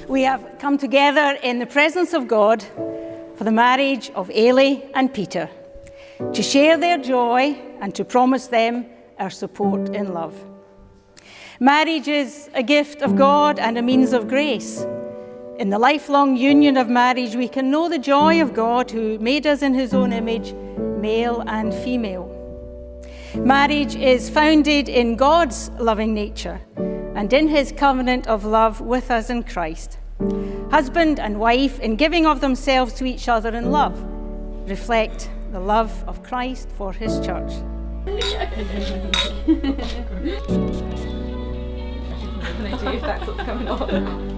we have come together in the presence of God for the marriage of Eilidh and Peter, to share their joy and to promise them our support in love. Marriage is a gift of God and a means of grace. In the lifelong union of marriage, we can know the joy of God who made us in his own image, male and female. Marriage is founded in God's loving nature and in his covenant of love with us in Christ. Husband and wife, in giving of themselves to each other in love, reflect the love of Christ for his church.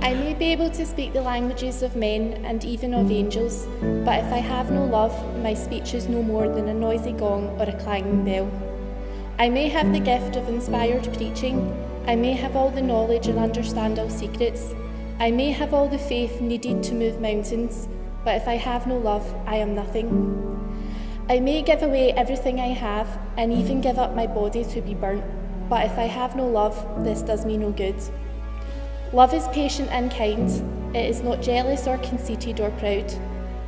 I may be able to speak the languages of men and even of angels, but if I have no love, my speech is no more than a noisy gong or a clanging bell. I may have the gift of inspired preaching, I may have all the knowledge and understand all secrets, I may have all the faith needed to move mountains, but if I have no love, I am nothing. I may give away everything I have, and even give up my body to be burnt, but if I have no love, this does me no good. Love is patient and kind. It is not jealous or conceited or proud.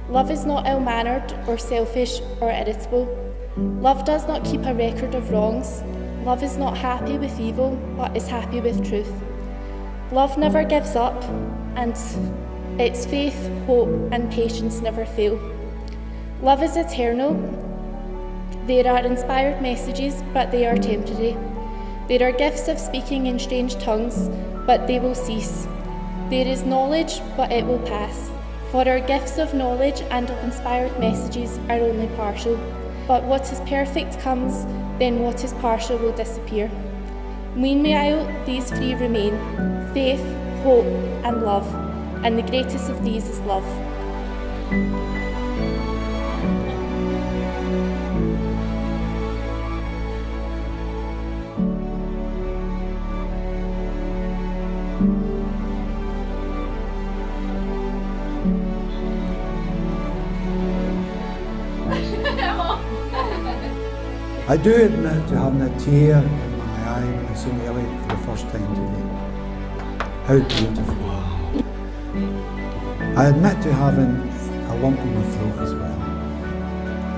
Love is not ill-mannered or selfish or irritable. Love does not keep a record of wrongs. Love is not happy with evil, but is happy with truth. Love never gives up, and its faith, hope, and patience never fail. Love is eternal. There are inspired messages, but they are temporary. There are gifts of speaking in strange tongues, but they will cease. There is knowledge, but it will pass. For our gifts of knowledge and of inspired messages are only partial. But what is perfect comes, then what is partial will disappear. Meanwhile, these three remain: faith, hope, and love, and the greatest of these is love. I do admit to having a tear in my eye when I seen Eilidh for the first time today. How beautiful. I admit to having a lump in my throat as well.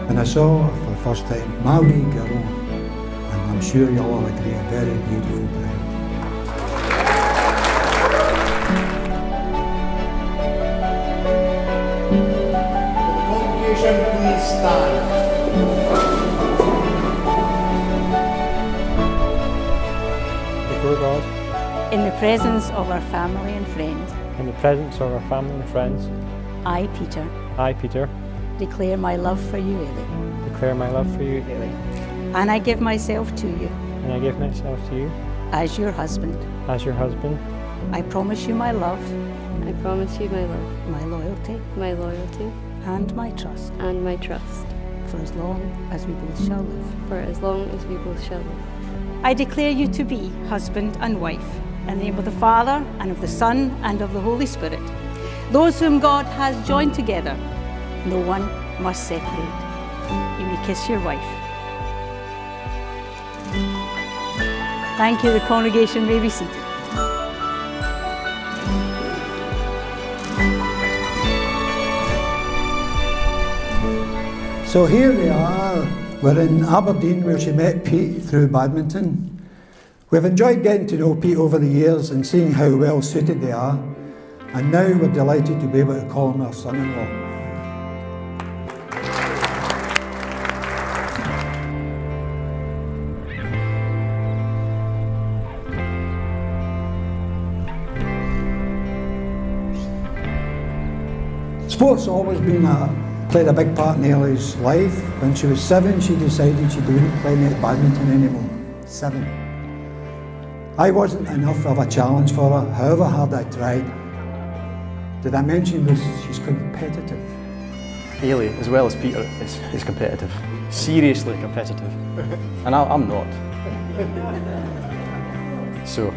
When I saw her for the first time, my wee girl, and I'm sure you'll all agree, a very beautiful bride. Congregation, please stand. Before God, In the presence of our family and friends, in the presence of our family and friends, I, Peter, I, Peter, declare my love for you, Eilidh, declare my love for you, Eilidh, and I give myself to you and I give myself to you as your husband. as your husband. I promise you my love, I promise you my love, my loyalty, my loyalty, and my trust and my trust, for as long as we both shall live. for as long as we both shall live. I declare you to be husband and wife, in the name of the Father, and of the Son, and of the Holy Spirit. Those whom God has joined together, no one must separate. You may kiss your wife. Thank you. The congregation may be seated. So here we are. We're in Aberdeen, where she met Pete through badminton. We've enjoyed getting to know Pete over the years and seeing how well suited they are. And now we're delighted to be able to call him our son-in-law. Sport's always played a big part in Eilidh's life. When she was 7, she decided she wouldn't play badminton anymore. 7. I wasn't enough of a challenge for her, however hard I tried. Did I mention this? She's competitive. Eilidh, as well as Peter, is competitive. Seriously competitive. And I'm not. So,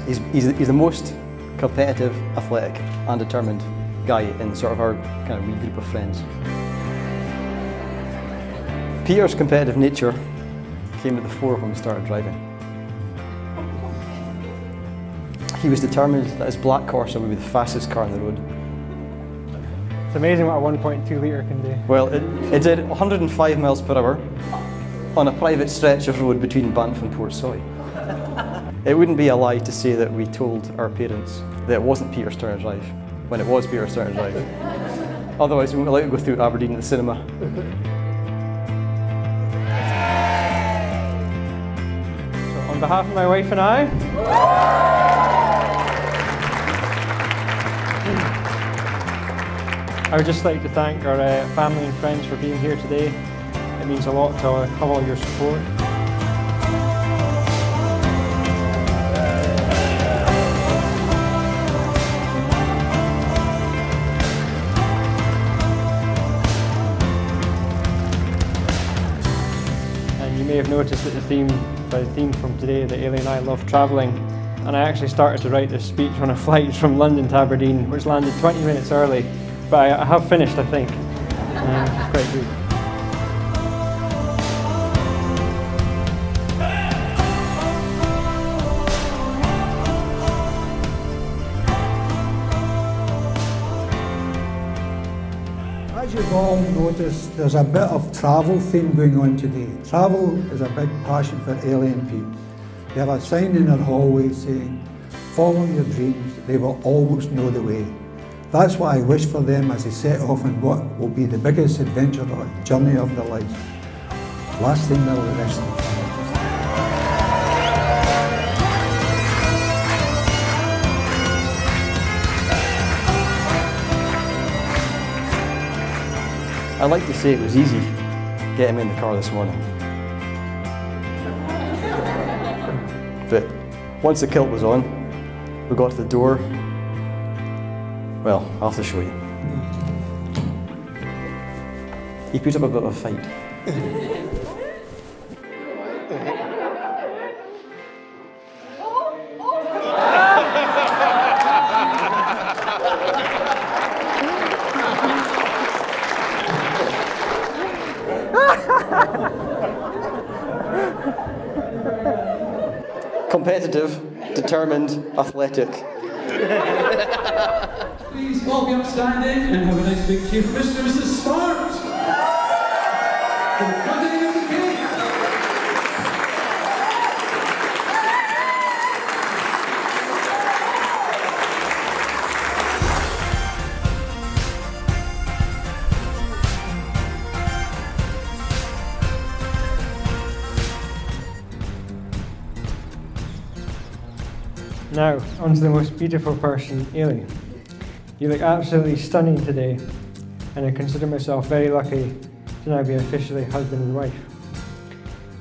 he's the most competitive, athletic and determined guy in sort of our kind of wee group of friends. Peter's competitive nature came to the fore when we started driving. He was determined that his black Corsa would be the fastest car on the road. It's amazing what a 1.2 litre can do. Well, it did 105 miles per hour on a private stretch of road between Banff and Portsoy. It wouldn't be a lie to say that we told our parents that it wasn't Peter's turn to drive, when it was Peter's turn to drive. Otherwise, we wouldn't allow to go through Aberdeen at the cinema. So on behalf of my wife and I, I would just like to thank our family and friends for being here today. It means a lot to have all your support. And you may have noticed that the theme from today, that Eilidh and I love travelling. And I actually started to write this speech on a flight from London to Aberdeen, which landed 20 minutes early. But I have finished, I think, which is quite good. As you've all noticed, there's a bit of travel theme going on today. Travel is a big passion for Eilidh and Pete. They have a sign in their hallway saying, "Follow your dreams, they will always know the way." That's what I wish for them as they set off on what will be the biggest adventure or journey of their lives. Lasting their rest of the I'd like to say it was easy getting in the car this morning. But once the kilt was on, we got to the door. Well, I'll have to show you. He put up a bit of a fight. Competitive, determined, athletic. Please all be upstanding and have a nice big cheer for Mr. and Mrs. Smart. For the cutting of the cake. Now, on to the most beautiful person, Eilidh. You look absolutely stunning today, and I consider myself very lucky to now be officially husband and wife.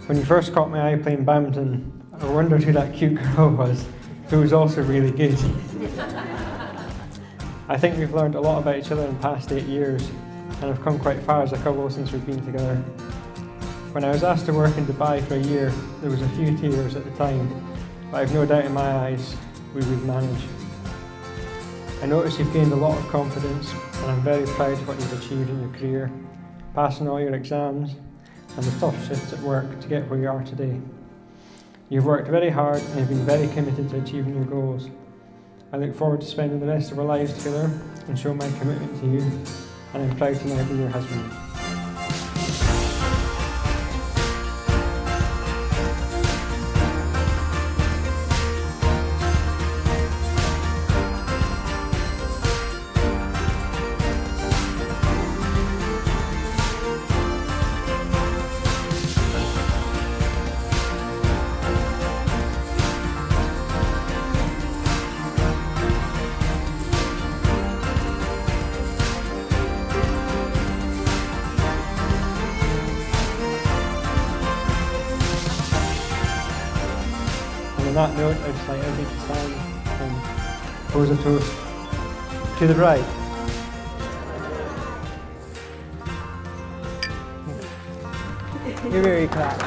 When you first caught my eye playing badminton, I wondered who that cute girl was, who was also really good. I think we've learned a lot about each other in the past 8 years, and have come quite far as a couple since we've been together. When I was asked to work in Dubai for a year, there was a few tears at the time, but I've no doubt in my eyes we would manage. I notice you've gained a lot of confidence, and I'm very proud of what you've achieved in your career, passing all your exams and the tough shifts at work to get where you are today. You've worked very hard and have been very committed to achieving your goals. I look forward to spending the rest of our lives together and show my commitment to you, and I'm proud to now be your husband. On that note, I'd just like everybody to stand and pose a toast to the bride. You're very clap.